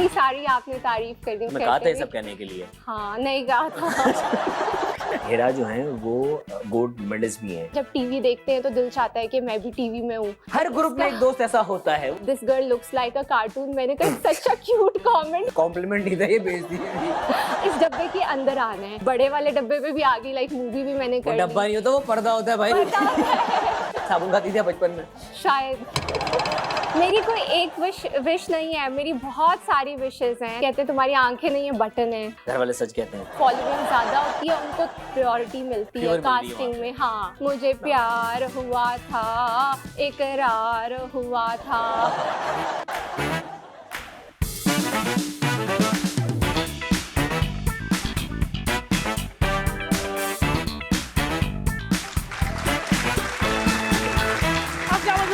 इतनी सारी आपने तारीफ कर दी। मैं कहा था ये सब कहने के लिए। हाँ, नहीं कहा था। हेरा जो है वो गोल्ड मेडलिस्ट भी हैं। जब टीवी देखते हैं तो दिल चाहता है कि मैं भी टीवी में हूँ। हर ग्रुप में एक दोस्त ऐसा होता है। This girl looks like a cartoon, मैंने कहा सच अ क्यूट कमेंट। कॉम्प्लीमेंट नहीं था, ये बेइज्जती थी। इस डब्बे के अंदर आना है, बड़े वाले डब्बे पे भी आ गई, लाइक मूवी भी मैंने कर ली। डब्बा नहीं होता, वो पर्दा होता है भाई। साबुन खाती थी बचपन में शायद। मेरी कोई एक विश नहीं है, मेरी बहुत सारी विशेस हैं। कहते हैं तुम्हारी आंखें नहीं है, बटन है। घर वाले सच कहते हैं। फॉलोइंग ज्यादा होती है, उनको प्रायोरिटी मिलती है कास्टिंग में। हाँ, मुझे प्यार हुआ था, इकरार हुआ था।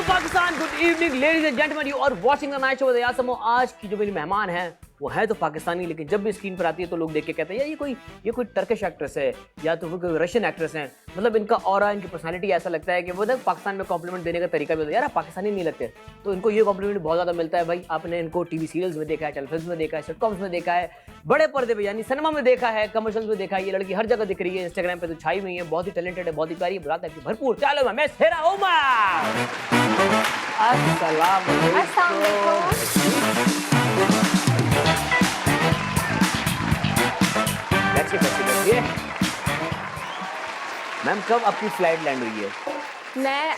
Pakistan, good evening ladies and gentleman, you are watching the night show with Ayaz Samo. आज की जो मेरी मेहमान है वो है तो पाकिस्तानी, लेकिन जब भी स्क्रीन पर आती है तो लोग देख के कहते हैं यार ये कोई टर्किश एक्ट्रेस है या तो कोई रशियन एक्ट्रेस है। मतलब इनका ऑरा, इनकी पर्सनालिटी ऐसा लगता है कि वो ना पाकिस्तान में कॉम्प्लीमेंट देने का तरीका भी होता है, यार आप पाकिस्तानी नहीं लगते। तो इनको ये कॉम्प्लीमेंट बहुत ज़्यादा मिलता है भाई। आपने इनको टीवी सीरियल्स में देखा है, टेलीफिल्म में देखा है, सिटकॉम्स में देखा है, बड़े पर्दे पे यानी सिनेमा में देखा है, कमर्शियल्स में देखा है। ये लड़की हर जगह दिख रही है, इंस्टाग्राम पे तो छाई हुई है, बहुत ही टैलेंटेड है, बहुत ही प्यारी है, बुलाता है कि भरपूर। चलो मैं हेरा उमर। अस्सलाम वालेकुम। मैम कब आपकी फ्लाइट लैंड हुई है? मैं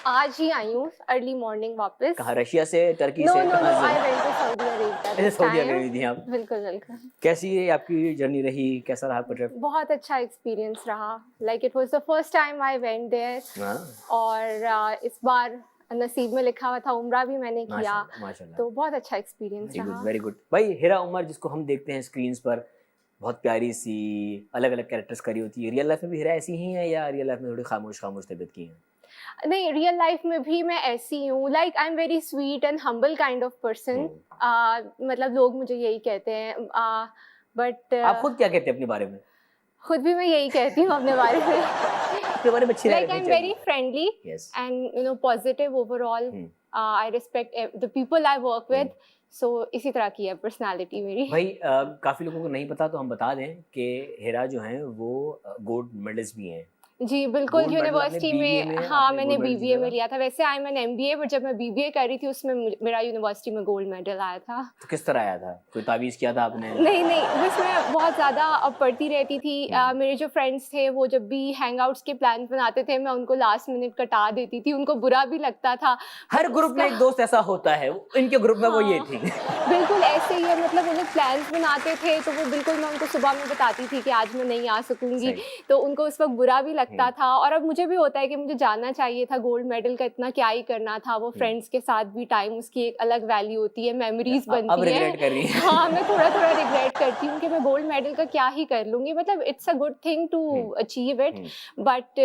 आज ही आई हूँ अर्ली मॉर्निंग वापस। कहाँ, रशिया से, टर्की no, से? no, no, I went to Saudi Arabia. Saudi Arabia थी आप? बिल्कुल बिल्कुल। कैसी है आपकी जर्नी रही, कैसा रहा आपका ट्रिप? बहुत अच्छा एक्सपीरियंस रहा, like it was the first time I went there. और इस बार नसीब में लिखा हुआ था, उम्रा भी मैंने किया, तो बहुत अच्छा एक्सपीरियंस रहा। Very good. भाई हेरा उमर जिसको हम देखते हैं स्क्रीन्स पर, बहुत प्यारी सी अलग अलग कैरेक्टर्स करी होती है, रियल लाइफ में भी हेरा ऐसी ही है या रियल लाइफ में थोड़ी खामोश तबीयत की है? नहीं, रियल लाइफ में भी मैं ऐसी हूँ, like I am very sweet and humble kind of person. मतलब लोग मुझे यही कहते हैं, बट आप खुद क्या कहते हैं अपने बारे में? खुद भी मैं यही कहती हूँ अपने बारे में। अपने बारे में अच्छी like I am very friendly and positive overall. I respect the people I work with, so इसी तरह की है पर्सनालिटी मेरी। भाई काफी लोगों को नहीं पता तो हम बता दें कि हेरा जो है वो गोल्ड मेडलिस्ट भी हैं। जी बिल्कुल, यूनिवर्सिटी में हाँ मैंने बीबीए में लिया था। वैसे I am an MBA, but जब मैं बीबीए कर रही थी उसमें मेरा यूनिवर्सिटी में गोल्ड मेडल आया था। तो किस तरह आया था? कोई तावीज किया था आपने? नहीं, बस मैं बहुत ज़्यादा पढ़ती रहती थी। मेरे जो फ्रेंड्स थे वो जब भी हैंग आउट्स के प्लान बनाते थे मैं उनको लास्ट मिनट कटा देती थी, उनको बुरा भी लगता था। हर ग्रुप में एक दोस्त ऐसा होता है, इनके ग्रुप में वो ये थी। बिल्कुल ऐसे ही है, मतलब वो लोग प्लान्स बनाते थे तो वो बिल्कुल, मैं उनको सुबह में बताती थी कि आज मैं नहीं आ सकूंगी, तो उनको उस वक्त बुरा भी लगता था। और अब मुझे भी होता है कि मुझे जानना चाहिए था, गोल्ड मेडल का इतना क्या ही करना था, वो फ्रेंड्स के साथ भी टाइम, उसकी एक अलग वैल्यू होती है, मेमोरीज बनती है। हाँ, मैं थोड़ा रिग्रेट करती हूँ कि मैं गोल्ड मेडल का क्या ही कर लूंगी। मतलब it's a good thing to achieve it, but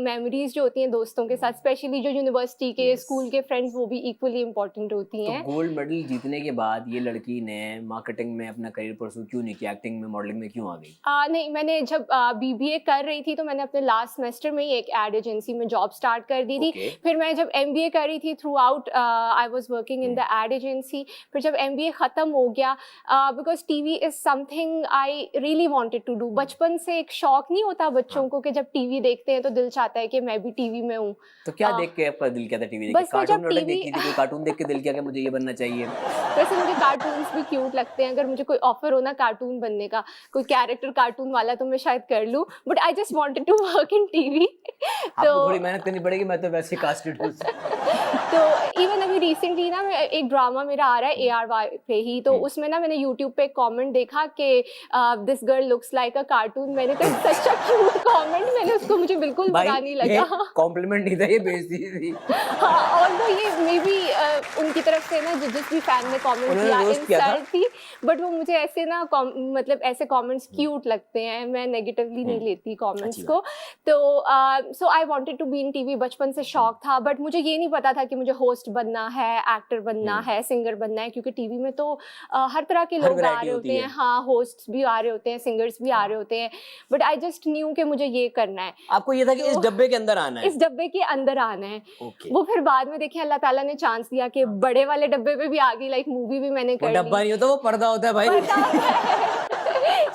memories जो होती हैं दोस्तों के साथ, स्पेशली जो यूनिवर्सिटी के स्कूल के फ्रेंड्स, वो भी इक्वली इम्पोर्टेंट होती हैं। तो गोल्ड मेडल जीतने के बाद ये लड़की ने मार्केटिंग में अपना करियर परस्यू क्यों नहीं किया, एक्टिंग में, मॉडलिंग में क्यों आ गई? नहीं, मैंने जब बीबीए कर रही थी तो मैंने अपने लास्ट सेमेस्टर में ही एक एड एजेंसी में जॉब स्टार्ट कर दी थी। फिर मैं जब एमबीए कर रही थी, throughout I was working in the ad agency. फिर जब एमबीए खत्म हो गया, because TV is something I really wanted to do. बचपन से एक शौक नहीं होता बच्चों को कि जब टीवी देखते हैं तो दिल चाहता है कि मैं भी टीवी में हूँ। तो क्या देख के आपका दिल किया था टीवी देख के? कार्टून देख के दिल किया कि मुझे ये बनना चाहिए? वैसे मुझे कार्टून्स भी क्यूट लगते हैं, अगर मुझे कोई ऑफर हो ना कार्टून बनने का, कोई कैरेक्टर कार्टून वाला, तो मैं शायद कर लूं, but I just wanted to work in TV. तो थोड़ी मेहनत करनी पड़ेगी, मैं तो वैसे कास्टेड हूं। तो इवन अभी रिसेंटली ना एक ड्रामा मेरा आ रहा है ARY पे ही, तो उसमें ना मैंने यूट्यूब पे एक कमेंट देखा कि this girl looks like a cartoon. मैंने कहा सच अ क्यूट कमेंट, मैंने उसको, मुझे बिल्कुल बुरा नहीं लगा। कॉम्प्लीमेंट नहीं था, ये बेइज्जती थी। हाँ, और वो ये मे बी उनकी तरफ से ना जिस भी फैन ने कमेंट किया, इंसल्ट थी, बट वो मुझे ऐसे ना मतलब ऐसे कमेंट्स क्यूट लगते हैं, मैं नेगेटिवली नहीं लेती कमेंट्स को। तो so I wanted to be in TV, बचपन से शौक था, बट मुझे ये नहीं पता था कि कि मुझे होस्ट बनना है, एक्टर बनना है, सिंगर बनना है, क्योंकि टीवी में तो हर तरह के लोग आ रहे होते हैं, हाँ, होस्ट्स भी आ रहे होते हैं, सिंगर्स भी आ रहे होते हैं, बट आई जस्ट न्यू कि मुझे ये करना है। आपको ये था कि इस डब्बे के अंदर आना है, इस डब्बे के अंदर आना है। वो फिर बाद में देखिए अल्लाह ताला ने चांस दिया कि बड़े वाले डब्बे पे भी आ गई, लाइक मूवी भी मैंने कर ली। डब्बा नहीं होता, वो पर्दा होता है भाई।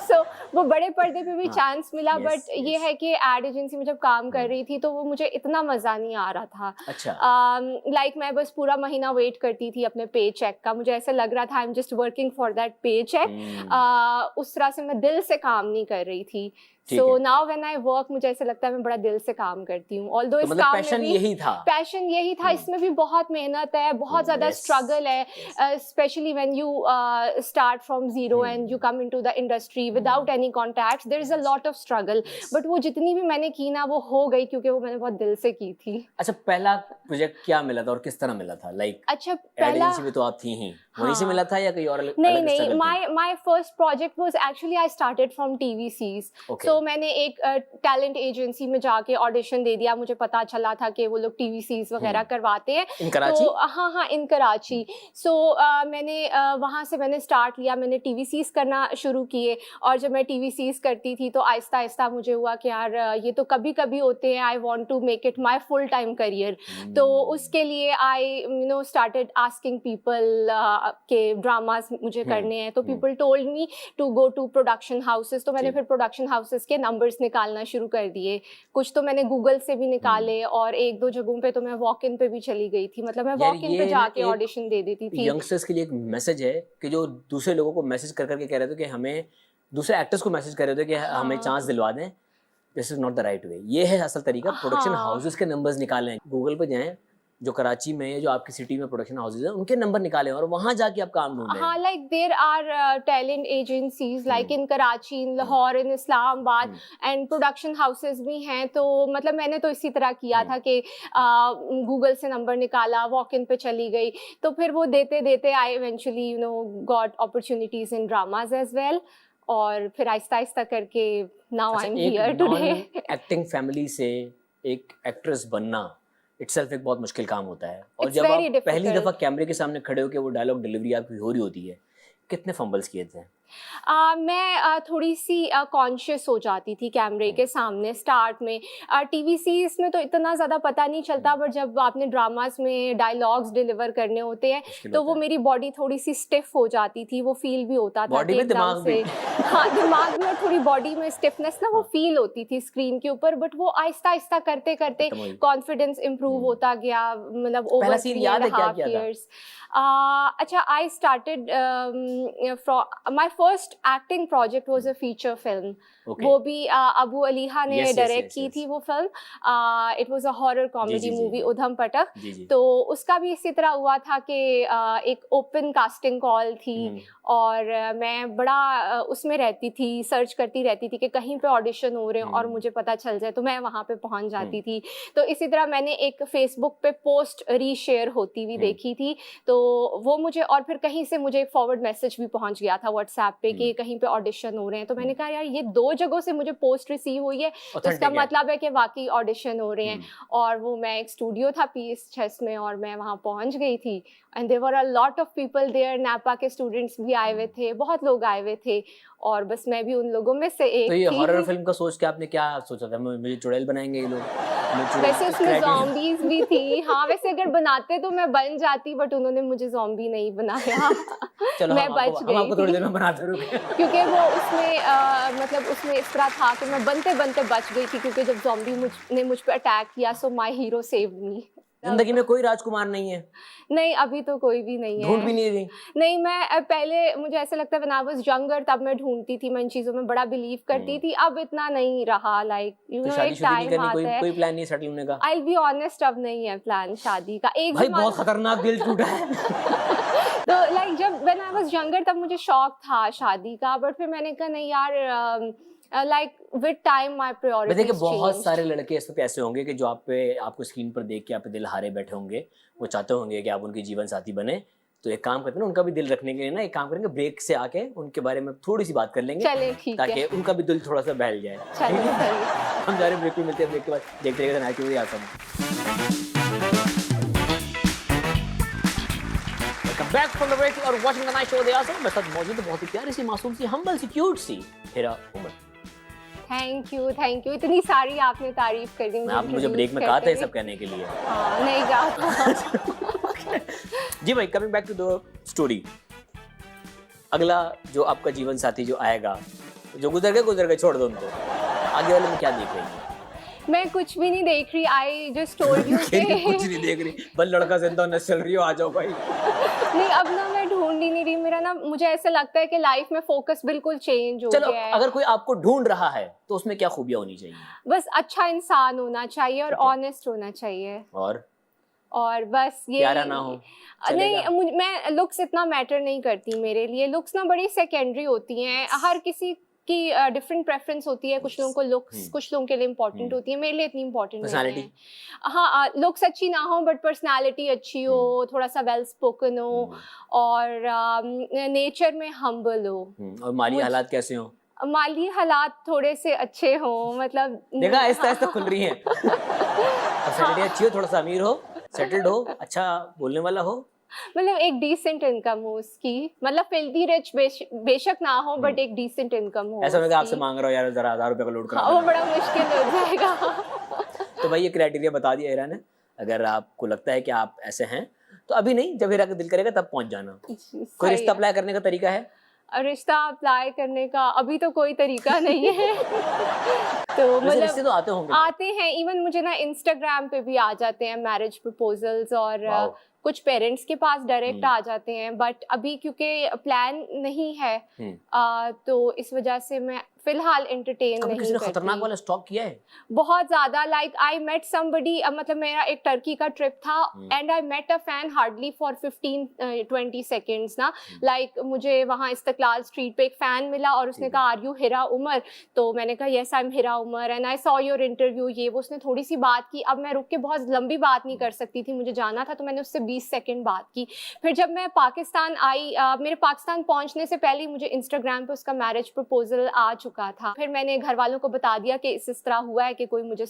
So, वो बड़े पर्दे पे भी चांस मिला, बट ये है कि एड एजेंसी में जब काम कर रही थी तो वो मुझे इतना मजा नहीं आ रहा था। अच्छा। लाइक मैं बस पूरा महीना वेट करती थी अपने पे चेक का, मुझे ऐसा लग रहा था I am just working for that पे चेक। उस तरह से मैं दिल से काम नहीं कर रही थी। So now when I work, मुझे ऐसा लगता है मैं बड़ा दिल से काम करती हूँ। Although इस काम में भी पैशन यही था, इसमें भी बहुत मेहनत है, बहुत ज़्यादा स्ट्रगल है, especially when you start from zero and you come into the industry without any contacts, there is a lot of struggle. But वो जितनी भी मैंने की ना वो हो गई क्योंकि वो मैंने बहुत दिल से की थी। अच्छा, पहला प्रोजेक्ट क्या मिला था और किस तरह मिला था? लाइक अच्छा, पहला एजेंसी में तो आप थी ही, वहीं से मिला था या कहीं और? नहीं, my first project was actually I started from TVCs. So मैंने एक टैलेंट एजेंसी में जाके ऑडिशन दे दिया, मुझे पता चला था कि वो लोग TVCs वगैरह करवाते हैं इन कराची। तो हाँ इन कराची। सो मैंने वहाँ से मैंने स्टार्ट लिया, मैंने TVCs करना शुरू किए, और जब मैं TVCs करती थी तो आहिस्ता आहिस्ता मुझे हुआ कि यार ये तो कभी कभी होते हैं, I want to make it my full time career. तो उसके लिए आई स्टार्टेड आस्किंग पीपल के ड्रामाज मुझे करने हैं, तो people told me to go to production houses. तो मैंने फिर प्रोडक्शन हाउसेस के नंबर्स निकालना शुरू कर दिए, कुछ तो मैंने गूगल से भी निकाले, और एक दो जगहों पे तो मैं वॉक इन पे भी चली गई थी, मतलब मैं वॉक इन पे जाके ऑडिशन दे देती थी। यंगस्टर्स के लिए एक मैसेज है कि जो दूसरे लोगों को मैसेज कर करके कह रहे थे कि हमें, दूसरे एक्टर्स को मैसेज कर रहे थे कि हमें चांस दिलवा दें, this is not the right way. ये है असल तरीका, प्रोडक्शन हाउसेस के नंबर्स निकालें, गूगल पे जाएं, जो कराची में, जो आपकी सिटी में प्रोडक्शन हाउसेस हैं, उनके नंबर निकालें और वहां जाके आप काम ढूंढें। हाँ, like there are talent agencies like in Karachi, in Lahore, in Islamabad, and production houses भी हैं। तो मतलब मैंने तो इसी तरह किया था कि गूगल से नंबर निकाला, वॉक इन पे चली गई, तो फिर वो देते देते I eventually got opportunities in dramas as well, और फिर आहिस्ता आहिस्ता करके now I am here today. Acting family से एक एक्ट्रेस बनना इटसेल्फ एक बहुत मुश्किल काम होता है, और जब आप पहली दफा कैमरे के सामने खड़े होकर वो डायलॉग डिलीवरी आपकी हो रही होती है, कितने फंबल्स किए थे? मैं थोड़ी सी कॉन्शियस हो जाती थी कैमरे के सामने स्टार्ट में। TVCs में तो इतना ज़्यादा पता नहीं चलता, बट जब आपने ड्रामास में डायलॉग्स डिलीवर करने होते हैं तो वो मेरी बॉडी थोड़ी सी स्टिफ हो जाती थी, वो फील भी होता था बॉडी में, दिमाग से। हाँ, दिमाग में और थोड़ी बॉडी में स्टिफनेस ना वो फील होती थी स्क्रीन के ऊपर, बट वो आहिस्ता आहिस्ता करते करते कॉन्फिडेंस इम्प्रूव होता गया, मतलब ओवर 3.5 years। अच्छा, I started my first acting project was a feature film. वो भी अबू अलीहा ने डायरेक्ट की थी वो फिल्म। It was a horror comedy movie, Udham Patak. तो उसका भी इसी तरह हुआ था कि एक ओपन कास्टिंग कॉल थी, और मैं बड़ा उसमें रहती थी, सर्च करती रहती थी कि कहीं पे ऑडिशन हो रहे हैं और मुझे पता चल जाए तो मैं वहाँ पे पहुँच जाती थी। तो इसी तरह मैंने एक फेसबुक पे पोस्ट रीशेयर होती हुई देखी थी, तो वो मुझे, और फिर कहीं से मुझे फॉरवर्ड मैसेज भी पहुँच गया था व्हाट्सएप पे कि कहीं पे ऑडिशन हो रहे हैं। तो मैंने कहा यार ये 2 जगहों से मुझे पोस्ट रिसीव हुई है, तो इसका मतलब है कि वाकई ऑडिशन हो रहे हैं। और वो मैं एक स्टूडियो था PS6 में, और मैं वहाँ पहुँच गई थी, and there were a lot of people there. NAPA के स्टूडेंट्स भी आए हुए थे, बहुत लोग आए हुए थे, और बस मैं भी उन लोगों में से एक थी। तो ये थी। हॉरर फिल्म का सोच के आपने क्या सोचा था? मुझे चुड़ैल बनाएंगे ये लोग? वैसे उसमें ज़ॉम्बीज भी थी। हाँ, वैसे अगर बनाते तो मैं बन जाती, बट उन्होंने मुझे ज़ॉम्बी नहीं बनाया। चलो, मैं बच गई, हम आपको थोड़ी देर में बनाते रुके। क्योंकि वो उसमें मतलब उसमें इस तरह था कि मैं बनते बनते बच गई थी, क्योंकि जब ज़ॉम्बी ने मुझ पे अटैक किया, so my hero saved me. जिंदगी में कोई राजकुमार नहीं है? नहीं, अभी तो कोई भी नहीं है। ढूंढ भी नहीं रही? नहीं, मैं पहले, मुझे ऐसा लगता है व्हेन आई वाज यंगर तब मैं ढूंढती थी, मैं इन चीजों में बड़ा बिलीव करती थी, अब इतना नहीं रहा। लाइक यू नो, एक टाइम आता है। कोई प्लान नहीं सेटल होने का? आई विल बी ऑनेस्ट, अब नहीं है प्लान शादी का। एक भाई बहुत खतरनाक दिल टूटा है। तो लाइक जब व्हेन आई वाज यंगर तब मुझे शौक था शादी का, बट फिर मैंने कहा नहीं यार, like with time my priorities देखिए बहुत सारे लड़के इस वक्त ऐसे होंगे कि जो आपको स्क्रीन पर देख के आप पे दिल हारे बैठे होंगे, वो चाहते होंगे कि आप उनके जीवन साथी बने। तो एक काम करते हैं ना, उनका भी दिल रखने के लिए ना एक काम करेंगे, ब्रेक से आके उनके बारे में थोड़ी सी बात कर लेंगे, चले ठीक है, ताकि उनका भी दिल थोड़ा सा बहल जाए। हम जा रहे ब्रेक पे, मिलते हैं ब्रेक के बाद, देखते रहेगा नाइट में आता हूँ। बैक फ्रॉम द ब्रेक और watching the night show with आसम। मेरे साथ मौजूद है बहुत ही प्यारी सी, मासूम सी, हम्बल सी, क्यूट सी हिरा उमर। थैंक यू, इतनी सारी आपने तारीफ कर दी। आपने मुझे ब्रेक में कहा था ये सब कहने के लिए। हाँ, नहीं कहा था। जी भाई, coming back to the story, अगला जो आपका जीवन साथी जो आएगा, जो गुजर गए छोड़ दो उनको, आगे वाले में क्या देख रही हैं? मैं कुछ भी नहीं देख रही, आई जस्ट टोल्ड यू कुछ नहीं देख रही, बस लड़का जिंदा होने चल रही हो, आ जाओ भाई। नहीं, अब ना मैं ढूंढ ही नहीं रही, मेरा ना, मुझे ऐसा लगता है कि लाइफ में फोकस बिल्कुल चेंज हो चलो, गया है। अगर कोई आपको ढूंढ रहा है तो उसमें क्या खूबियां होनी चाहिए? बस अच्छा इंसान होना चाहिए और ठीक है। ऑनेस्ट होना चाहिए, और बस ये प्यारा ना हो, चलेगा? नहीं, मैं लुक्स इतना मैटर नहीं करती मेरे लिए। लुक्स ना बड़ी सेकेंडरी होती हैं, हर किसी की डिफरेंट प्रेफरेंस होती है। कुछ लोगों को लुक्स, कुछ लोगों के लिए इम्पोर्टेंट होती है, मेरे लिए इतनी इम्पोर्टेंट नहीं है। हाँ, लुक्स अच्छी ना हो बट पर्सनालिटी अच्छी हो, थोड़ा सा वेल स्पोकन हो, और नेचर में हम्बल हो। और माली हालात कैसे हो? माली हालात थोड़े से अच्छे हो, मतलब देखा आहिस्ता खुल रही है। पर्सनालिटी अच्छी हो, थोड़ा सा अमीर हो, सेटल्ड हो, अच्छा बोलने वाला हो, मतलब एक डिसेंट इनकम हो उसकी, मतलब फिल्दी रिच बेशक ना हो बट एक डिसेंट इनकम हो। ऐसा लगा आपसे मांग रहा हो यार, जरा 1000 रुपए का लोड करा। हाँ, वो बड़ा मुश्किल हो जाएगा। तो भाई ये क्राइटेरिया बता दिया हीरा ने। अगर आपको लगता है कि आप ऐसे हैं तो अभी नहीं, जब हीरा का दिल करेगा तब पहुंच जाना। कोई रिश्ता अप्लाई करने का तरीका है? रिश्ता अप्लाई करने का अभी तो कोई तरीका नहीं है। तो मतलब रिश्ते तो आते होंगे। आते हैं, इवन मुझे ना इंस्टाग्राम पे भी आ जाते हैं मैरिज प्रपोजल्स, और कुछ पेरेंट्स के पास डायरेक्ट आ जाते हैं, बट अभी क्योंकि प्लान नहीं है तो इस वजह से मैं फिलहाल एंटरटेन नहीं किसी ने करती। खतरनाक वाला स्टॉक किया है? बहुत ज्यादा, लाइक आई मेट समबडी, मतलब मेरा एक टर्की का ट्रिप था and I met a fan hardly for 15-20 seconds ना। लाइक मुझे वहाँ इस्तकलाल स्ट्रीट पे एक फैन मिला और उसने कहा आर यू हिरा उमर, तो मैंने कहा yes I am Hira Umar and I saw your interview. ये वो, उसने थोड़ी सी बात की, अब मैं रुक के बहुत लंबी बात नहीं कर सकती थी, मुझे जाना था, तो मैंने उससे 20 सेकेंड बात की। फिर जब मैं पाकिस्तान आई, मेरे पाकिस्तान पहुंचने से पहले मुझे इंस्टाग्राम पे उसका मैरिज प्रपोजल आ चुका था। फिर मैंने घर वालों को बता दिया कि इस तरह हुआ है कि कोई मुझे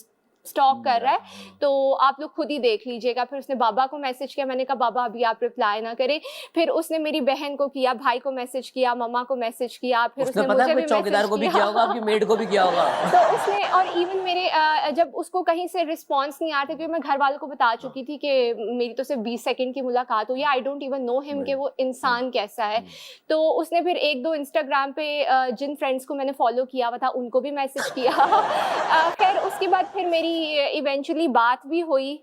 स्टॉक कर रहा है, तो आप लोग खुद ही देख लीजिएगा। फिर उसने बाबा को मैसेज किया, मैंने कहा बाबा अभी आप रिप्लाई ना करें। फिर उसने मेरी बहन को किया, भाई को मैसेज किया, मम्मा को मैसेज किया, फिर उसने मुझे भी चौकीदार को भी किया होगा, आपकी मेड को भी किया होगा। तो उसने, और इवन मेरे जब उसको कहीं से रिस्पांस नहीं आ रहा था, क्योंकि मैं घर वालों को बता चुकी थी कि मेरी तो सिर्फ 20 सेकंड की मुलाकात हुई है, I don't even know him कि वो इंसान कैसा है। तो उसने फिर 1-2 इंस्टाग्राम पे जिन फ्रेंड्स को मैंने फॉलो किया हुआ था उनको भी मैसेज किया। खैर उसके बाद फिर मेरी इवेंचुअली बात भी हुई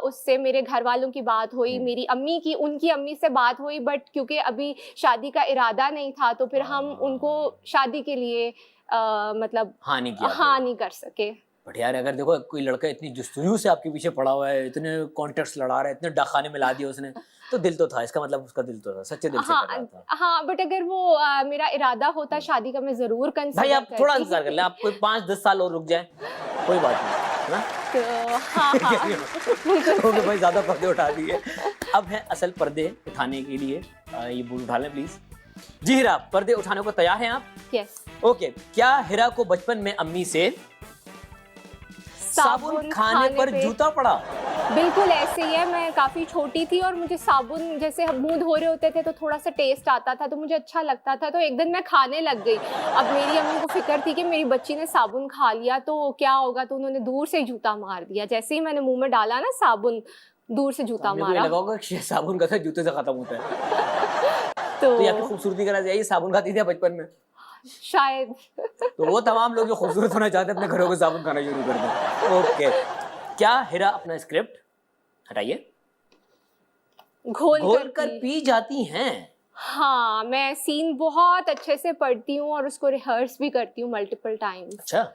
उससे, मेरे घर वालों की बात हुई, मेरी अम्मी की, उनकी अम्मी से बात हुई, बट क्योंकि अभी शादी का इरादा नहीं था तो फिर हम उनको शादी के लिए मतलब हाँ नहीं कर सके। बट यार अगर देखो कोई लड़का इतनी जुस्तजू से आपके पीछे पड़ा हुआ है, इतने कॉन्टेक्ट्स लड़ा रहा है, इतने डाखाने में ला दिया उसने, तो दिल तो था, इसका मतलब उसका दिल तो था, सच्चे दिल से कर रहा था। हाँ, बट अगर वो मेरा इरादा होता शादी का, मैं जरूर कंसिडर भाई आप थोड़ा इंतजार कर ले, आप कोई 5-10 साल और रुक जाए, कोई बात नहीं ना। तो हाँ ओके भाई, ज्यादा पर्दे उठा दिए, अब है असल पर्दे उठाने के लिए। ये बूट उठा लें प्लीज। जी हीरा, पर्दे उठाने को तैयार हैं आप? यस। ओके, क्या हीरा को बचपन में अम्मी से साबुन खाने पर जूता पड़ा? बिल्कुल ऐसे ही है, मैं काफ़ी छोटी थी और मुझे साबुन, जैसे हम मुंह धो रहे होते थे तो थोड़ा सा टेस्ट आता था तो मुझे अच्छा लगता था, तो एक दिन मैं खाने लग गई। अब मेरी अम्मी को फिक्र थी कि मेरी बच्ची ने साबुन खा लिया तो क्या होगा, तो उन्होंने दूर से जूता मार दिया। जैसे ही मैंने मुंह में डाला ना साबुन, दूर से जूता मारा। लगा होगा कि साबुन का जूते से खत्म होता है। तो ये आपकी खूबसूरती का यही, साबुन खाती थी बचपन में शायद। तो वो तमाम लोग जो खूबसूरत होना चाहते हैं अपने घरों को साबुन खाना शुरू कर दें। ओके, क्या हीरा अपना स्क्रिप्ट हटाइए घोल कर पी जाती हैं? हाँ, मैं सीन बहुत अच्छे से पढ़ती हूँ और उसको रिहर्स भी करती हूँ मल्टीपल टाइम्स। अच्छा।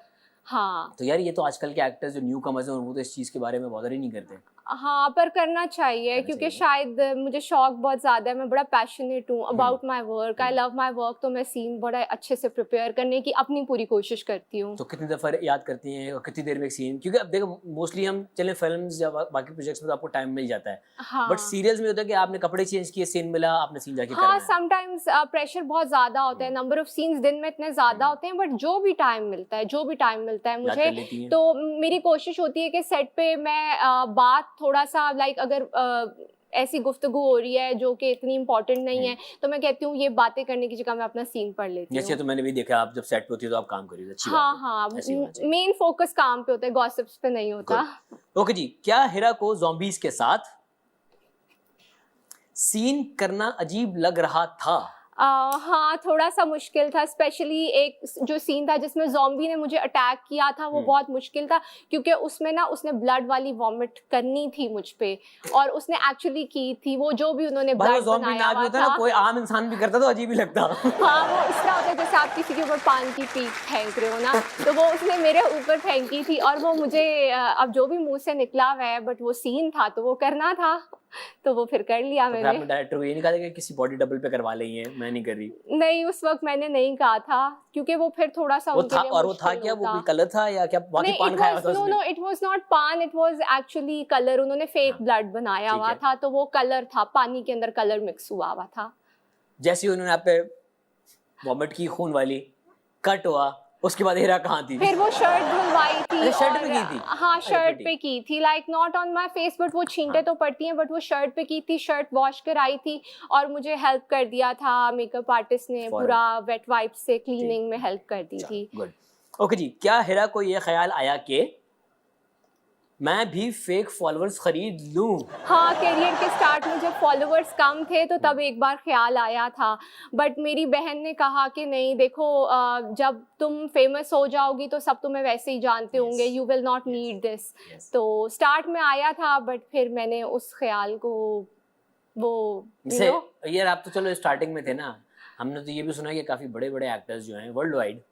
हाँ, तो यार ये तो आजकल के एक्टर्स जो न्यू कमर्स हैं वो तो इस चीज के बारे में बॉदर ही नहीं करते। हाँ, पर करना चाहिए क्योंकि शायद मुझे शौक बहुत ज़्यादा है, मैं बड़ा पैशनेट हूँ about my work, I love my work, तो मैं सीन बड़ा अच्छे से प्रिपेयर करने की अपनी पूरी कोशिश करती हूँ। तो कितनी दफ़ा याद करती हैं और कितनी देर में एक सीन? क्योंकि अब देखो मोस्टली हम चले फिल्म्स या बाकी प्रोजेक्ट्स में तो आपको टाइम मिल जाता है, हाँ, बट सीरियल्स में होता है कि आपने कपड़े चेंज किए, सीन मिला, आपने सीन जाके हाँ, समटाइम्स प्रेशर बहुत ज़्यादा होता है, नंबर ऑफ सीन्स दिन में इतने ज़्यादा होते हैं, बट जो भी टाइम मिलता है मुझे, तो मेरी कोशिश होती है कि सेट पे मैं बात थोड़ा सा, लाइक अगर ऐसी गुफ्तगू हो रही है जो कि इतनी इंपॉर्टेंट नहीं है, तो मैं कहती हूँ ये बातें करने की जगह मैं अपना सीन पढ़ लेती जैसे हूँ। तो मैंने भी देखा, आप जब सेट पे होती है तो आप काम करिए, अच्छी हाँ बात है। हाँ, ऐसे ही होना चाहिए। मेन फोकस काम पे होता है, गॉसिप्स पे नहीं होता। ओके जी, क्या हिरा को ज़ॉम्बीज के साथ सीन करना अजीब लग रहा था? हाँ, थोड़ा सा मुश्किल था, स्पेशली एक जो सीन था जिसमें ज़ॉम्बी ने मुझे अटैक किया था, वो बहुत मुश्किल था, क्योंकि उसमें ना उसने ब्लड वाली वॉमिट करनी थी मुझ पे, और उसने एक्चुअली की थी। वो जो भी उन्होंने भाई वो ब्लड ज़ॉम्बी बनाया ना भी हुआ होता ना, था, कोई आम इंसान भी करता तो अजीब ही लगता। हाँ, वो इस तरह होता है जैसे आप किसी के ऊपर पान की पीक फेंक रहे हो ना, तो वो उसने मेरे ऊपर फेंकी थी, और वो मुझे अब जो भी मुंह से निकला हुआ है, बट वो सीन था तो वो करना था, तो वो फिर कर लिया तो फिर मैंने। आपने डायरेक्टर को ये नहीं कहा था कि किसी बॉडी डबल पे करवा लेंगे, मैं नहीं कर रही? नहीं, उस वक्त मैंने नहीं कहा था, क्योंकि वो फिर थोड़ा सा वो उनके था, लिए और वो था मुश्किल क्या, वो होता। कोई कलर था या क्या बाकी नहीं, पान खाया हुआ था नो उसने? नो, इट वाज नॉट पान, इट वाज एक्चुअली कलर। उन्होंने फेक ब्लड बनाया ठीक हुआ है। था, तो वो कलर था, पानी के अंदर कलर मिक्स हुआ हुआ था। जैसे ही उन्होंने आप पे वॉमिट की खून वाली, कट हुआ, उसके बाद हीरा कहाँ थी? फिर वो शर्ट धुलवाई थी, अच्छा, शर्ट और पे की थी? हाँ, अरे शर्ट बेटी। पे की थी, like not on my face, but वो छींटे हाँ। तो पड़ती हैं, बट वो शर्ट पे की थी, शर्ट वॉश कराई थी, और मुझे हेल्प कर दिया था मेकअप आर्टिस्ट ने, Forever। पूरा वेट वाइप से क्लीनिंग में हेल्प कर दी थी। गुड। ओके जी, क्या हीरा को ये ख्याल आया कि मैं भी फेक फॉलोअर्स खरीद लूं? हाँ, करियर के स्टार्ट में जब फॉलोअर्स कम थे तो तब एक बार ख्याल आया था, बट मेरी बहन ने कहा कि नहीं देखो, जब तुम फेमस हो जाओगी तो सब तुम्हें वैसे ही जानते होंगे, you will not need this. तो स्टार्ट में आया था, बट फिर मैंने उस ख्याल को वो जैसे यार आप तो चलो स्टार्टिंग में थे ना, हमने तो ये भी सुना कि काफ़ी बड़े बड़े एक्टर्स जो हैं वर्ल्ड वाइड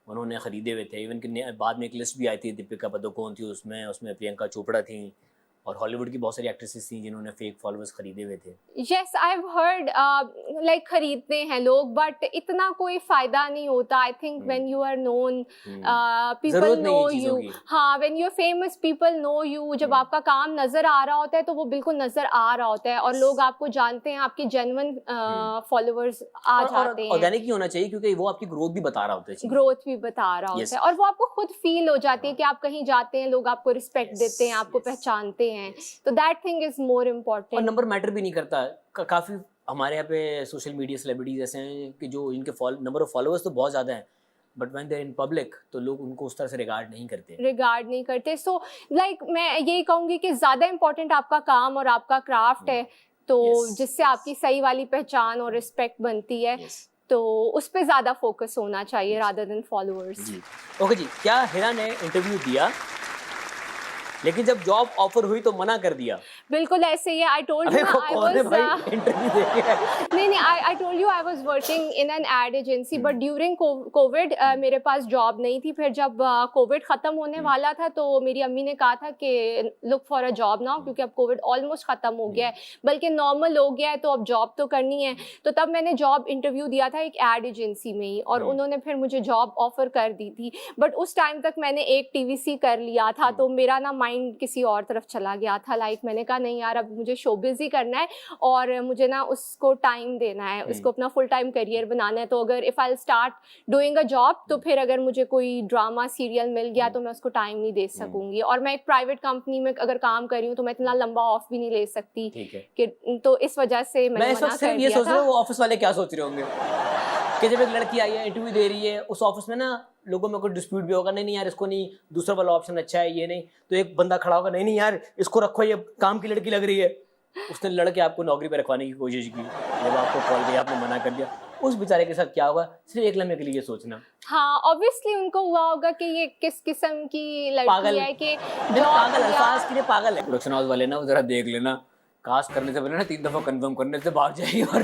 उन्होंने खरीदे हुए थे। इवन कि बाद में एक लिस्ट भी आई थी, दीपिका पादुकोण थी उसमें, उसमें प्रियंका चोपड़ा थी, और हॉलीवुड की बहुत सारी एक्ट्रेसेस थी जिन्होंने फेक फॉलोअर्स खरीदे हुए थे। Yes, I have heard, like खरीदते हैं लोग, बट इतना कोई फायदा नहीं होता। I think when you are known, people जरूरत नहीं नो है चीज़ों यू। की। हाँ, when you are famous people know you. जब आपका काम नजर आ रहा होता है तो वो बिल्कुल नजर आ रहा होता है, और लोग आपको जानते हैं, आपके जेन्युइन फॉलोअर्स आ जाते हैं। ऑर्गेनिक ही होना चाहिए, क्योंकि वो आपकी ग्रोथ भी बता रहा होता है चीज़। ग्रोथ भी बता रहा Yes। होता है, और वो आपको खुद फील हो जाती है कि आप कहीं जाते हैं, लोग आपको रिस्पेक्ट देते हैं, आपको पहचानते हैं, तो दैट थिंग इज मोर और इम्पोर्टेंट। नंबर मैटर भी नहीं करता। काफ़ी हमारे यहाँ पे सोशल मीडिया सेलिब्रिटीज ऐसे हैं कि जो इनके नंबर ऑफ फॉलोअर्स तो बहुत ज़्यादा हैं, but when they in public तो लोग उनको उस तरह से रिगार्ड नहीं करते। रिगार्ड नहीं करते। सो लाइक मैं यही कहूंगी कि ज्यादा इम्पोर्टेंट आपका काम और आपका क्राफ्ट है, तो Yes, जिससे आपकी सही वाली पहचान और रिस्पेक्ट बनती है, Yes। तो उस पर ज्यादा फोकस होना चाहिए रादर देन फॉलोअर्स। जी। ओके जी, क्या हीरा ने इंटरव्यू दिया लेकिन जब जॉब ऑफर हुई तो मना कर दिया? बिल्कुल ऐसे ही। आई टोल्ड अरे यू को आई कौन है भाई वाज इंटरव्यू दे के आए? नहीं, I told you I was working in an ad agency, but during Covid मेरे पास जॉब नहीं थी। फिर जब कोविड ख़त्म होने वाला था तो मेरी अम्मी ने कहा था कि look for a job now, क्योंकि अब कोविड ऑलमोस्ट ख़त्म हो गया है, बल्कि नॉर्मल हो गया है, तो अब जॉब तो करनी है। तो तब मैंने जॉब इंटरव्यू दिया था एक एड एजेंसी में ही, और उन्होंने फिर मुझे जॉब ऑफर कर दी थी, बट उस टाइम तक मैंने एक टीवीसी कर लिया था, तो मेरा ना माइंड किसी और तरफ चला गया था। लाइक मैंने कहा नहीं यार, अब मुझे शोबिज़ ही करना है, और मुझे ना उसको टाइम देना है, उसको अपना फुल टाइम करियर बनाना है। तो अगर if I start doing a job, तो फिर अगर मुझे कोई ड्रामा सीरियल मिल गया तो मैं उसको टाइम नहीं दे सकूंगी, और मैं एक प्राइवेट कंपनी में अगर काम कर रही हूँ तो मैं इतना लंबा ऑफ भी नहीं ले सकती। ठीक है। कि तो इस वजह से मैं मैंने इस वक्त मना सिर्फ कर ये दिया सोच रहा था। हूँ वो ऑफिस वाले क्या सोच रहे होंगे कि जब एक लड़की आई है इंटरव्यू दे रही है, उस ऑफिस में ना लोगों में कोई डिस्प्यूट भी होगा, नहीं यार इसको नहीं, दूसरा वाला ऑप्शन अच्छा है, ये नहीं, तो एक बंदा खड़ा होगा, नहीं यार इसको रखो, ये काम की लड़की लग रही है। उसने लड़के आपको नौकरी पे रखवाने की कोशिश की, जब आपको कॉल किया आपने मना कर दिया, उस बेचारे के साथ क्या होगा? सिर्फ एक लम्हे के लिए सोचना। हाँ, ऑब्वियसली उनको हुआ होगा कि ये किस किस्म की पागल लड़की है कि पागल अल्फाज के लिए पागल है। प्रोडक्शन हाउस वाले ना वो जरा देख लेना, कास्ट करने से पहले ना 3 दफा कंफर्म करने से भाग जाएगी। और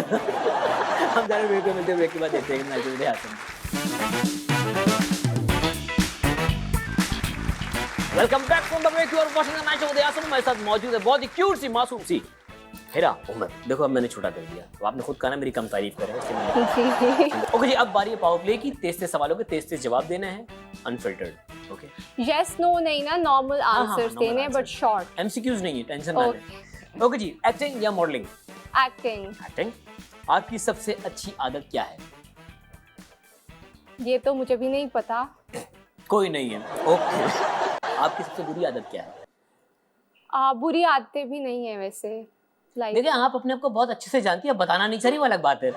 हम जाने ब्रेक में मिलते, ब्रेक के बाद देखते हैं मैच आते हैं। Welcome back from the break, you are watching the match of the आसम। मेरे साथ मौजूद है बहुत ही क्यूट सी मासूम सी हीरा उमर। देखो अब मैंने छोटा कर दिया, तो आपने खुद कहा ना मेरी कम तारीफ करे, इसलिए मैंने जी। ओके जी, अब बारी है पावर प्ले की। तेज सवालों के तेज जवाब देना है, अनफिल्टर्ड। ओके, यस नो नहीं ना, नॉर्मल आंसर्स normal देने, बट answers। शॉर्ट। एमसीक्यूज नहीं है, टेंशन ना लें। ओके जी, एक्टिंग या मॉडलिंग? एक्टिंग। एक्टिंग। आपकी सबसे अच्छी आदत क्या है? ये तो मुझे भी नहीं पता। कोई नहीं है। ओके। आपकी सबसे बुरी आदत क्या है? बुरी आदतें भी नहीं है वैसे। लाइफ। देखिए आप अपने आप को बहुत अच्छे से जानती है, बताना नहीं चाहिए वो अलग बात है।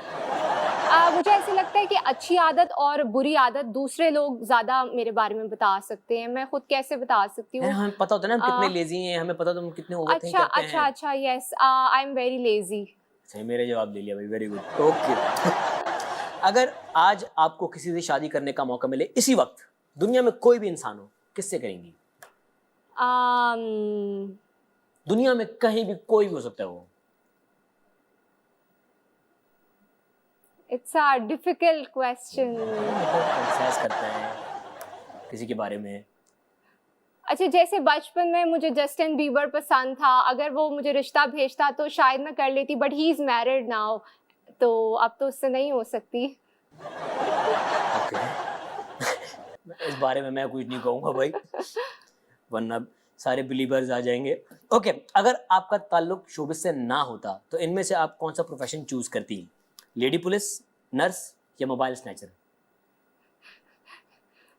मुझे ऐसे लगता है कि अच्छी आदत और बुरी आदत दूसरे लोग ज्यादा मेरे बारे में बता सकते हैं, मैं खुद कैसे बता सकती यार हूँ? हमें पता होता है ना हम कितने आ, लेजी हैं, हमें पता होता है हम कितने ओवरथिंक अच्छा करते अच्छा हैं। अच्छा, yes, I am very lazy. सही, मेरे जवाब ले लिया भाई, वेरी गुड। ओके। अगर आज आपको किसी से शादी करने का मौका मिले इसी वक्त, दुनिया में कोई भी इंसान हो, किससे करेंगी? दुनिया में कहीं भी कोई भी हो सकता है वो। It's a difficult question. Fantasize करता है किसी के बारे में। अच्छा, जैसे बचपन में मुझे जस्टिन बीबर पसंद था, अगर वो मुझे रिश्ता भेजता तो शायद मैं कर लेती, but he is married now, तो अब तो उससे नहीं हो सकती। ओके। इस बारे में मैं कुछ नहीं कहूंगा भाई, वरना सारे बिलीवर्स आ जाएंगे। ओके, अगर आपका ताल्लुक शोबिस से ना होता तो इनमें से आप कौन सा प्रोफेशन चूज करती? लेडी पुलिस, नर्स या मोबाइल स्नैचर?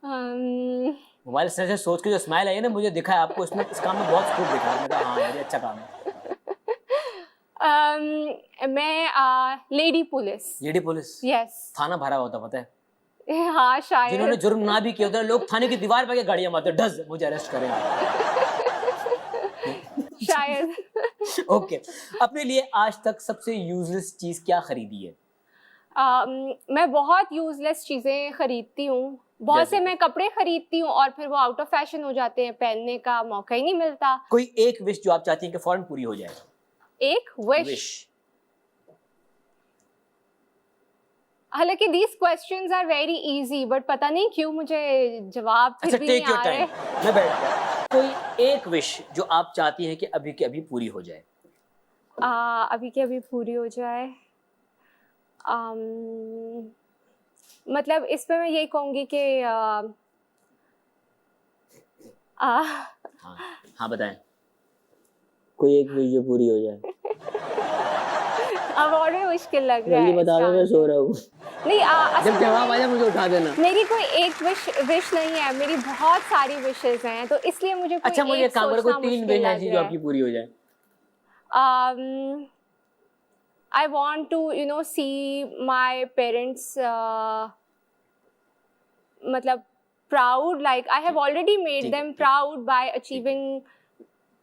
मोबाइल स्नैचर सोच के जो स्माइल आई है ना, मुझे दिखा है आपको इसमें, इस काम में बहुत स्कोप दिखा है। मैंने कहा हाँ यार ये अच्छा काम है। मैं lady police. Lady police? Yes. थाना भरा होता पता है, हाँ जिन्होंने शायद। जुर्म ना भी किया होता लोग थाने की दीवार पे गाड़ियां मारते, डज मुझे अरेस्ट करें आप। शायद। ओके, अपने लिए आज तक सबसे यूजलेस चीज क्या खरीदी है? मैं बहुत यूजलेस चीजें खरीदती हूँ, बहुत से जैसे? मैं कपड़े खरीदती हूँ और फिर वो आउट ऑफ फैशन हो जाते हैं, पहनने का मौका ही नहीं मिलता। कोई एक विश जो आप चाहती हैं कि फौरन पूरी हो जाए? एक विश? विश। हालांकि these questions are very easy, but पता नहीं क्यों मुझे जवाब फिर अच्छा भी टेक नहीं योर आ टाइम, रहे। मैं बैठ गया। कोई एक विश जो आप चाहती हैं कि अभी के अभी पूरी हो जाए? अभी के अभी पूरी हो जाए, मतलब इस पे मैं यही कहूँगी कि हाँ हाँ बताएं, कोई एक विश जो पूरी हो जाए। अब और भी मुश्किल लग रहा जल्दी है बता इसका दो, मैं सो आंसर। रहा हूँ। नहीं, असल जब में जवाब आ जाए मुझे उठा देना। मेरी कोई एक विश नहीं है, मेरी बहुत सारी विशेस हैं, तो इसलिए मुझे कोई अच्छा मुझे एक एक काम करो, कोई सोचना 3 मुश्किल विश लग ऐसी जो रहा आपकी पूरी हो जाए। है। I want to, see my parents, मतलब proud. Like I have already made ठीक है, them ठीक। proud by achieving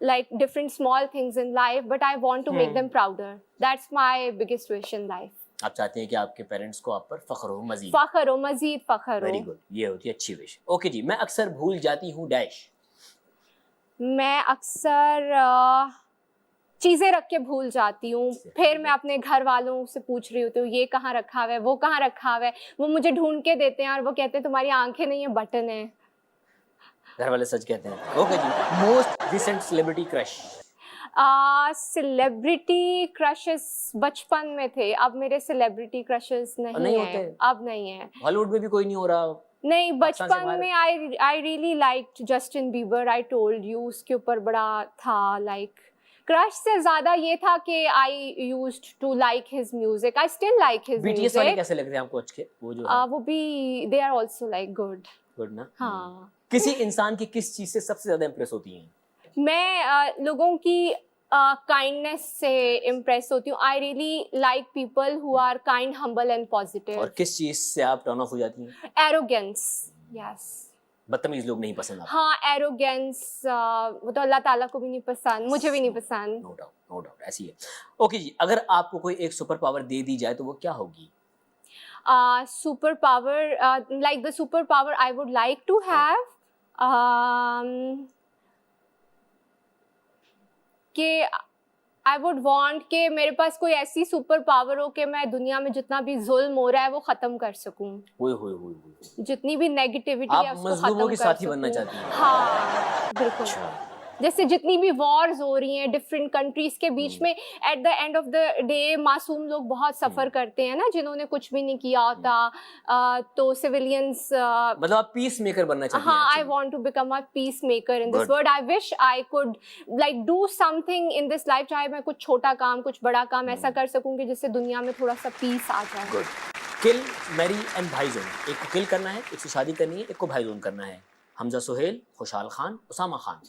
like different small things in life, but I want to make them prouder. That's my biggest wish in life. आप चाहते हैं कि आपके parents को आप पर फख्र हो, मजीद। फख्र हो, मजीद फख्र वेरी हो। गुड, ये होती है अच्छी विश। ओके जी, मैं अक्सर भूल जाती हूँ डैश। मैं अक्सर चीजें रख के भूल जाती हूँ, फिर मैं अपने घर वालों से पूछ रही होती हूँ ये कहाँ रखा हुआ है, वो कहाँ रखा हुआ है, वो मुझे ढूंढ के देते हैं और वो कहते हैं तुम्हारी आंखें नहीं है, बटन है। घर वाले सच कहते हैं। Okay ji, most recent celebrity crush. Celebrity crushes बचपन में थे, अब मेरे सेलिब्रिटी क्रशेस नहीं नहीं होते? है, अब नहीं है। हॉलीवुड में भी कोई नहीं हो रहा? नहीं, पाकिस्तान से बचपन बाहर? में I really liked Justin Bieber, I told you, उसके ऊपर बड़ा था लाइक क्रश से ज्यादा ये था कि I used to like his music, I still like his BTS वाले म्यूजिक। कैसे लगते हैं आपको अच्छे? वो जो है वो भी they are also like good. Good ना? हाँ। किसी इंसान की किस चीज से सबसे ज्यादा इंप्रेस होती हैं? मैं लोगों की काइंडनेस से इम्प्रेस होती हूँ। I really like people who are kind, humble and positive. और किस चीज से आप टर्न ऑफ हो जाती हैं? Arrogance, yes. बदतमीज लोग नहीं पसंद आपको? हाँ, एरोगेंस, वो तो अल्लाह ताला को भी नहीं पसंद, मुझे भी नहीं पसंद। नो डाउट, नो डाउट, ऐसी है। ओके जी, अगर आपको कोई एक सुपर पावर दे दी जाए तो वो क्या होगी? Super power, like the superpower I would like to have, कि I would want कि मेरे पास कोई ऐसी सुपर पावर हो कि मैं दुनिया में जितना भी जुल्म हो रहा है वो खत्म कर सकूं, जितनी भी नेगेटिविटी है आप उसको मजलूमों खत्म के कर साथी बनना सकूं। चाहती हैं? हाँ बिल्कुल। जैसे जितनी भी वॉर्स हो रही हैं डिफरेंट कंट्रीज के बीच में, at the end of the day मासूम लोग बहुत सफर करते हैं ना, जिन्होंने कुछ भी नहीं किया होता, तो सिविलियंस, मतलब आप पीस मेकर बनना चाहती हैं? हाँ, I want to become a peace maker in this world. I wish I could like do something in this life, चाहे मैं कुछ छोटा काम कुछ बड़ा काम ऐसा कर सकूंगी जिससे दुनिया में थोड़ा सा पीस आ जाए। गुड। किल, मैरी एंड भाईजोन। एक को किल करना है, एक से शादी करनी है, एक को भाईजोन करना है। हमजा सुहेल, खुशहाल खान, उसामा खान।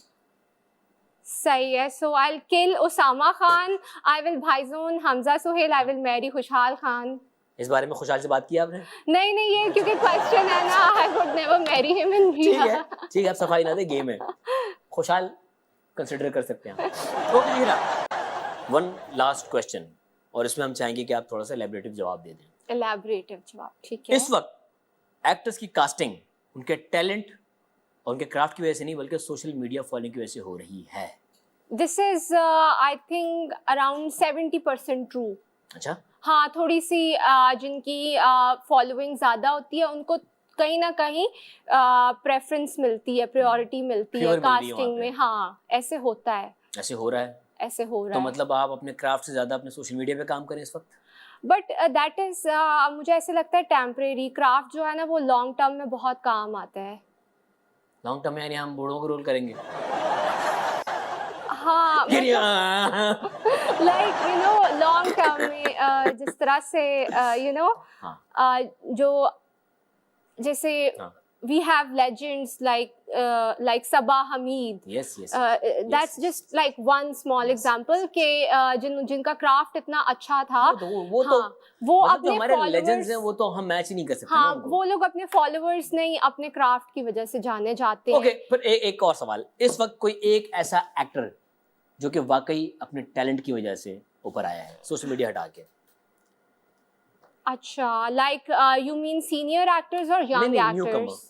सही है. So I'll kill Osama Khan. I will भाईजोन Hamza Sohail. I will marry खुशहाल खान. इस बारे में खुशहाल से बात की आपने? नहीं ये क्योंकि क्वेश्चन है ना. I would never marry him in ठीक real. है, ठीक है, आप सफाई ना दे, गेम है. खुशहाल कंसिडर कर सकते हैं. ओके हीरा, वन लास्ट क्वेश्चन, और इसमें हम चाहेंगे कि आप थोड़ा सा एलैबोरेटिव जवाब दे दें. Elaborative जवाब, ठीक है. इस वक्त एक्टर्स की कास्टिंग उनके टैलेंट और उनके क्राफ्ट की वजह से नहीं, बल्कि सोशल मीडिया फॉलोइंग की वजह से हो रही है. This is I think around 70% true. अच्छा, हाँ, थोड़ी सी जिनकी फॉलोइंग ज़्यादा होती है उनको कहीं ना कहीं प्रेफरेंस मिलती है, प्रायोरिटी मिलती है Favor मिल रही है कास्टिंग वहाँ पे. में. हाँ, ऐसे होता है, ऐसे हो रहा है. ऐसे हो तो रहा है. मतलब आप अपने क्राफ्ट से ज्यादा अपने सोशल मीडिया पे काम करें इस वक्त. बट दैट इज मुझे ऐसे लगता है टेम्परेरी. क्राफ्ट जो है ना वो लॉन्ग टर्म में बहुत काम आता है. लॉन्ग टर्म में यानी हम बूढ़ों को रोल करेंगे. हाँ, like you know long term में जिस तरह से यू नो जो जैसे हाँ. we have legends like Sabah Hamid. Yes. That's just like one small example के जिनका क्राफ्ट इतना अच्छा था. वो हाँ, वो मतलब अपने जो हमारे followers, लेजेंड्स हैं वो तो हम मैच ही नहीं कर सकते. हाँ, वो लोग अपने फॉलोअर्स नहीं अपने क्राफ्ट की वजह से जाने जाते हैं. ओके, फिर एक और सवाल. इस वक्त कोई एक ऐसा एक्टर जो कि वाकई अपने टैलेंट की वजह से ऊपर आया है सोशल मीडिया हटा के? अच्छा, like you mean senior actors और यंग नहीं, newcomer. एक्टर्स?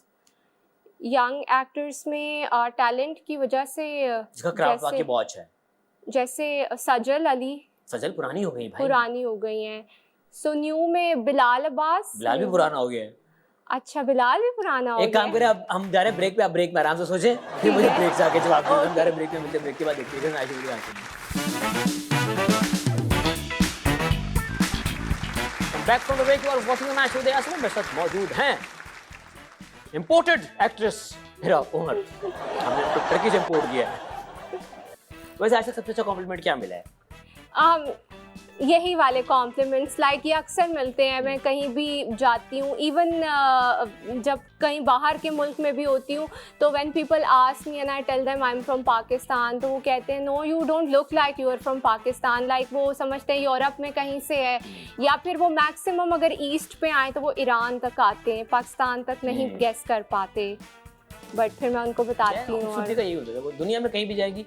यंग एक्टर्स में टैलेंट की वजह से जिसका क्राफ्ट वाकई बहुत अच्छा है. जैसे सजल अली. सजल पुरानी हो गई भाई. पुरानी हो गई हैं. सो न्यू में बिलाल अब्बास. बिलाल भी पुराना हो गया है. अच्छा, बिलाल भी पुराना हो गया. एक काम करें, अब हम जा रहे हैं ब्रेक पे. आप ब्रेक में आराम से सोचें, फिर मुझे ब्रेक से आके जवाब दीजिए. हम जा रहे हैं ब्रेक में, मिलते हैं ब्रेक के बाद. देखते हैं आगे वीडियो आते हैं. Back from the break, you are watching the match with Yasmeen. मेरे साथ मौजूद हैं इंपोर्टेड एक्ट्रेस हीरा उमर. हमने तो टर्की से इंपोर्ट किया है. वैसे आज तक सबसे अच्छा कॉम्प्लीमेंट क्या मिला है? यही वाले कॉम्प्लीमेंट्स, लाइक ये अक्सर मिलते हैं. मैं कहीं भी जाती हूँ, इवन जब कहीं बाहर के मुल्क में भी होती हूँ, तो when people ask me and I tell them I am from Pakistan, तो वो कहते हैं no you don't look like you are from Pakistan. Like वो समझते हैं यूरोप में कहीं से है, या फिर वो मैक्सिमम अगर ईस्ट पे आए तो वो ईरान तक आते हैं, पाकिस्तान तक नहीं गेस कर पाते. बट फिर मैं उनको बताती हूँ. खूबसूरती का यही होता है, वो दुनिया में कहीं भी जाएगी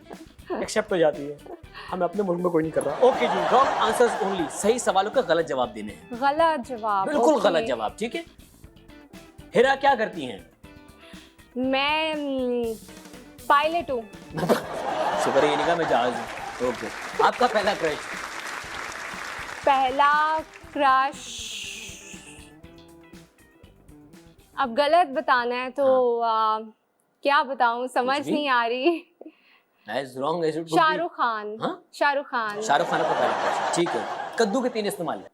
एक्सेप्ट हो जाती है. हम अपने मुल्क में कोई नहीं कर रहा. ओके जी, रॉन्ग आंसर्स ओनली. सही सवालों का गलत जवाब देने हैं. गलत जवाब, बिल्कुल गलत जवाब. ठीक है, हीरा क्या करती हैं? मैं पायलट हूँ. शुक्र है ये नहीं कहा मैं जहाज हूँ. ओके, आपका पहला क्रश? पहला क्रश अब गलत बताना है तो क्या बताऊं, समझ नहीं आ रही. wrong as it would be. Shahrukh Khan. हाँ? शाहरुख खान. शाहरुख खान का पहला क्रश. ठीक है. कद्दू के 3 इस्तेमाल है.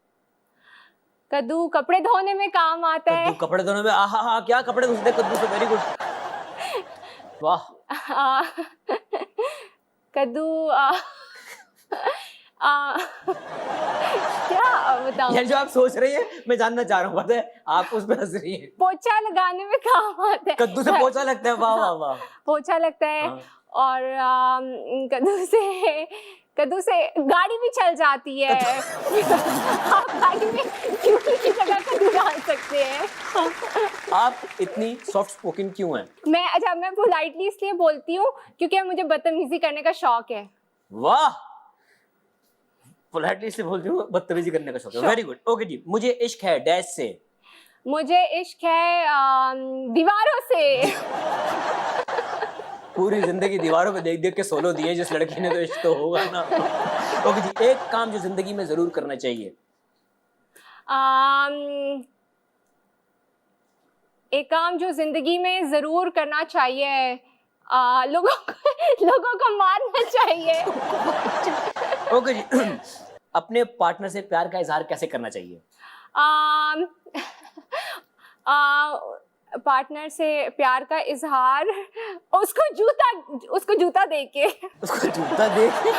कद्दू कपड़े धोने में काम आता है. कद्दू कपड़े धोने में, आहा क्या कपड़े धुलते हैं कद्दू से. वेरी गुड, वाह. कद्दू क्या बताऊं. यार जो आप सोच रही हैं मैं जानना चाह रहा हूँ. पता है आप उस पे हंस रही हैं. पोछा लगाने में काम आता है. कद्दू से पोछा लगता है. वाह वाह वाह. पोछा लगता है. हाँ. और कद्दू से गाड़ी भी चल जाती है. आप गाड़ी में क्यूटी की जगह कद्दू डाल सकते हैं. आप इतनी सॉफ्ट स्पोकन क्यों हैं? मैं पोलाइटली इसलिए बोलती हूँ क्योंकि मुझे बदतमीजी करने का शौक है. वाह, पोलाइटली से बोलती हूँ, बदतमीजी करने का शौक है. Very good. ओके जी, मुझे इश्क है डैश से. मुझे इश्क है दीवारों से. पूरी जिंदगी दीवारों पे देख देख के सोलो दिए जिस लड़की ने, तो इश्क तो होगा ना. ओके जी, एक काम जो जिंदगी में जरूर करना चाहिए. एक काम जो जिंदगी में जरूर करना चाहिए, लोगों को मारना चाहिए. ओके जी, अपने पार्टनर से प्यार का इजहार कैसे करना चाहिए? पार्टनर से प्यार का इजहार उसको जूता दे के. उसको जूता दे के?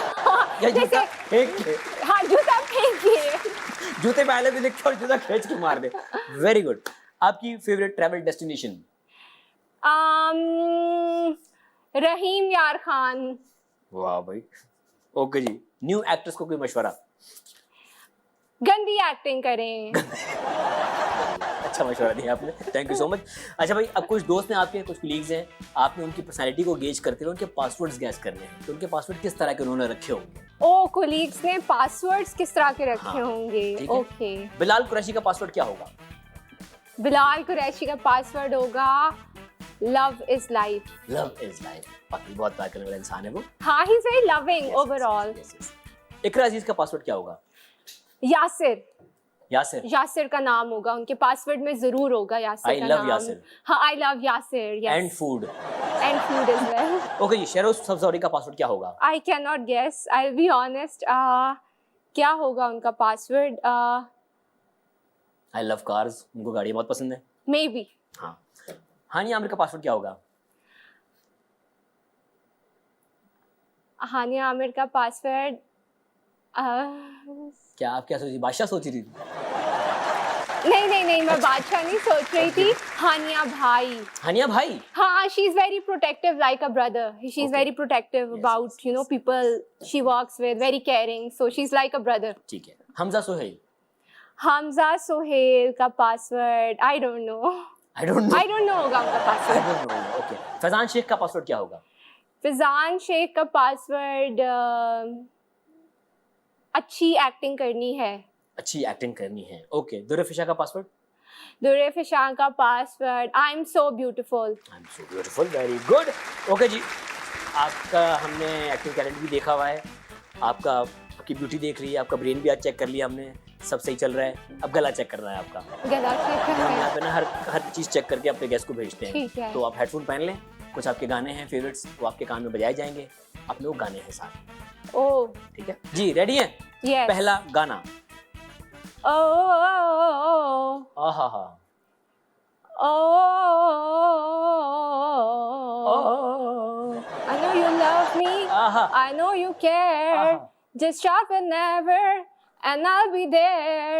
या जूता फेंक के? हाँ, जूता फेंक के. जूते पहले भी लिख के और जूता खींच के मार दे. Very good. आपकी favourite travel destination? Rahim Yar Khan. वाह भाई। ओके जी, न्यू एक्ट्रेस को कोई मशवरा? गंदी एक्टिंग करें। अच्छा मशवरा दिया आपने, थैंक यू सो मच। अच्छा भाई, अब कुछ दोस्त हैं आपके, कुछ कलीग्स हैं, आपने उनकी पर्सनैलिटी को गेज करते हुए उनके पासवर्ड्स गैस करने हैं, तो उनके पासवर्ड किस तरह के उन्होंने रखे होंगे? ओ, कोलीग्स ने पासवर्ड्स किस तरह के रखे हाँ, होंगे? ठीक है। ओके। बिलाल कुरैशी का पासवर्ड क्या होगा? बिलाल कुरैशी का पासवर्ड होगा love is life. Love is life. बाकी बहुत प्यार करने वाला इंसान है वो। हाँ, he is very loving overall. Iqra Aziz का पासवर्ड क्या होगा? यासिर। यासिर। यासिर का नाम होगा, उनके पासवर्ड में जरूर होगा यासिर I का love नाम। यासिर। हाँ, I love Yasir. Yes. And food. And food is well. Okay ji, Sheroz Sabzwari का पासवर्ड क्या होगा? I can not guess, I will be honest. क्या होगा उनका पासवर्ड? आई लव कार्स, उनको गाड़ियाँ बहुत पसंद है। May be. हाँ। हानिया आमिर का पासवर्ड क्या होगा? हानिया आमिर का पासवर्ड क्या आप क्या सोची, बादशाह सोच रही थी? नहीं, मैं बादशाह नहीं सोच रही थी। हानिया भाई। हानिया भाई? हाँ, she is very protective like a brother. She is Okay. very protective Yes, about, yes, you know, yes. people she works with, very caring. So she's like a brother. ठीक है। हमजा सोहेल? Hamza Sohail का password I don't know. I don't know. I don't know होगा उनका I password. Don't know. Okay. Faizan Shaikh का password क्या होगा? फिजान शेख का password अच्छी एक्टिंग करनी है। अच्छी एक्टिंग करनी है। ओके। दुर्र फिशा का पासवर्ड? दुर्रे फिशान का password I am so beautiful. I am so beautiful. Very good. Okay जी, आपका हमने एक्टिंग टैलेंट भी देखा हुआ है, आपकी ब्यूटी देख रही है, आपका ब्रेन भी आज चेक कर लिया हमने, सब सही चल रहा है। अब गला चेक करना है आपका। गला चेक हम करना यहाँ है। पे ना हर चीज़ चेक करके अपने गेस्ट को भेजते हैं। ठीक है। तो आप हेडफोन पहन लें, कुछ आपके गाने हैं फेवरेट्स, वो आपके कान में बजाए जाएंगे, अपने वो गाने हैं साथ। ओह ठीक है जी, रेडी हैं? यस। पहला गाना। Oh, आहा हा। oh, I know you love me. आहा। I know you care. Uh-huh. Just sharp whenever, and I'll be there.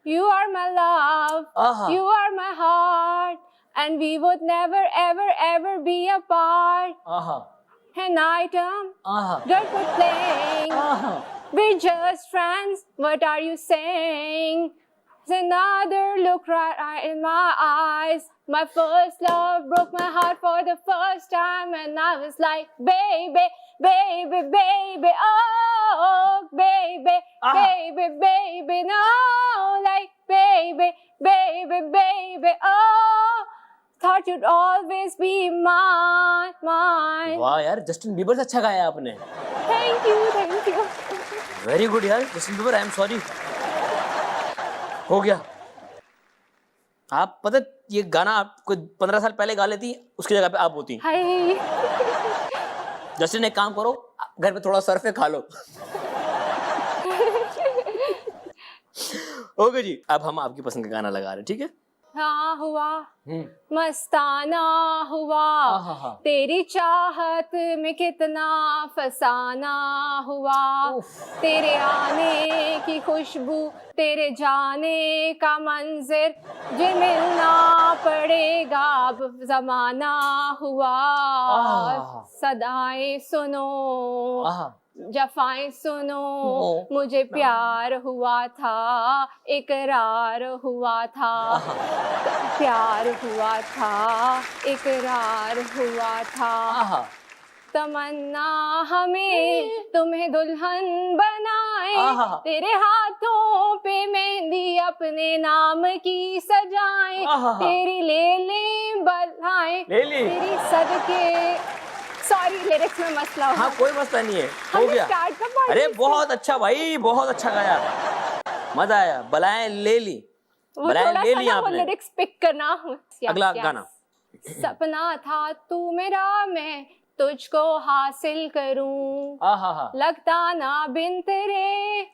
You are my love. Uh-huh. You are my heart, and we would never, ever, ever be apart. आहा। And item, आहा। girl, quit playing. आहा। We're just friends. What are you saying? There's another look right in my eyes. My first love broke my heart for the first time, and I was like, baby, baby, baby, oh, baby, baby, baby, no, like, baby, baby, baby, oh. Thought you'd always be mine, mine. वाह यार, Justin Bieber से अच्छा गाया आपने। Thank you, thank you. Very good यार, Justin Bieber, I am sorry. हो गया। आप पता, ये गाना आप कोई 15 साल पहले गा लेती, उसकी जगह पे आप होती। Hi. जस्टिन, एक काम करो, घर पे थोड़ा सर्फ है, खा लो। ओके जी, अब हम आपकी पसंद का गाना लगा रहे हैं, ठीक है? हाँ हुआ मस्ताना हुआ, तेरी चाहत में कितना फसाना हुआ, तेरे आने की खुशबू, तेरे जाने का मंजिर, जे मिलना पड़ेगा अब जमाना हुआ, सदाएं सुनो, जफाएं सुनो, मुझे प्यार हुआ था, इकरार हुआ था, प्यार हुआ था, इकरार हुआ था, तमन्ना हमें तुम्हें दुल्हन बनाए, तेरे हाथों पे मेहंदी अपने नाम की सजाए, तेरी ले ले बधाएं, तेरी सदके। सॉरी, लिरिक्स में मसला हो। हाँ, कोई मसला नहीं है, हो गया। अरे बहुत अच्छा भाई, बहुत अच्छा गाया, मजा आया। बलाएं ले ली, बलाएं ले ली आपने। लिरिक्स पिक करना। अगला गाना। सपना था तू मेरा, मैं तुझको हासिल करूं, लगता ना बिन तेरे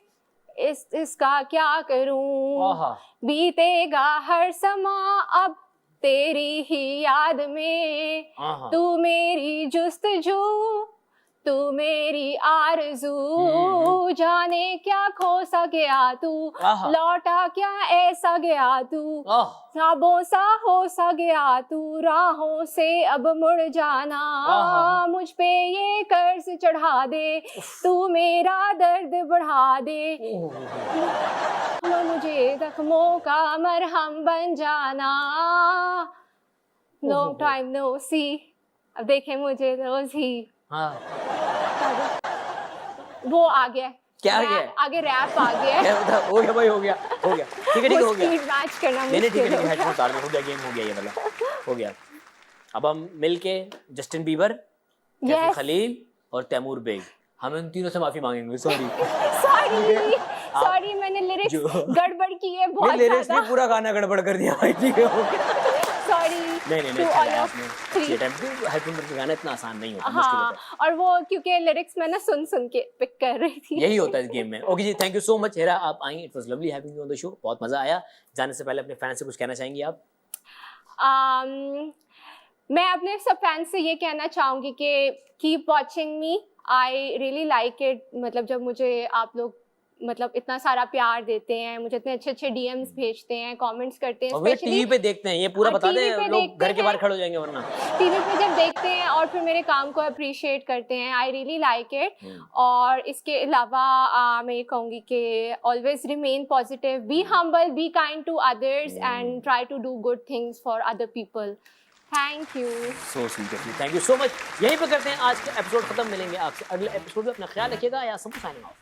इसका क्या करूं, बीतेगा हर समा अब तेरी ही याद में, तू मेरी जुस्तजू, तू मेरी आरज़ू, जाने क्या खो सा गया तू, आहा। लौटा क्या ऐसा गया तू, आह, ख्वाबों सा हो सा गया तू, राहों से अब मुड़ जाना, आहा। मुझ पे ये कर्ज चढ़ा दे, तू मेरा दर्द बढ़ा दे, लो मुझे जख्मों का मरहम बन जाना, लॉन्ग टाइम नो सी, अब देखे मुझे रोज ही, हाँ, वो आ गया, क्या आ गया? आगे रैप आ गया, क्या बता, हो गया भाई, हो गया, ठीक है, हो गया। स्पीड मैच करना नहीं ठीक है, मुश्किल हो हेडफोन गया। उतार दो, हो गया, गेम हो गया ये वाला, हो गया। अब हम मिलके Justin Bieber, Kaifi Yes. Khalil और तैमूर बेग, हम इन तीनों से माफी मांगेंगे, सॉरी। सॉरी मैंने लिरिक्स जो- गड़बड़ की है बहुत लिरिक्स ज्यादा, ने पूरा गाना गड़बड़ कर दिया भाई, ठीक है, हो गया। सॉरी नहीं to अच्छा all गाया of आपने, three. अच्छी टाइम हेडफोन करके गाना इतना आसान नहीं होता, मुश्किल हाँ, होता है। और वो क्योंकि लिरिक्स मैं ना सुन सुन के पिक कर रही थी। यही होता है इस गेम में। ओके जी, thank you so much Hira, आप आई, it was lovely having you on the show, बहुत मजा आया। जाने से पहले अपने फैंस से कुछ कहना चाहेंगी आप? मैं अपने सब फैंस से ये कहना चाहूँगी कि keep watching me, I really like it, मतलब जब मुझे आप लोग मतलब इतना सारा प्यार देते हैं, मुझे इतने अच्छे अच्छे डीएम्स भेजते हैं, कमेंट्स करते हैं, और भैया टीवी पे देखते हैं, ये पूरा बता टीवी दें, पे लोग देखते घर के बाहर हैं। खड़े हो जाएंगे वरना। टीवी पे जब देखते हैं और फिर मेरे काम को अप्रिशिएट करते हैं, आई रियली लाइक इट। और इसके अलावा मैं ये कहूँगी कि always remain positive, be humble, be kind to others and try to do good things for other people. Thank you, so sweet of you, thank you so much. यहीं पे करते हैं आज का एपिसोड खत्म, मिलेंगे आपसे अगले एपिसोड में, अपना ख्याल रखिएगा, या सब साइनिंग ऑफ।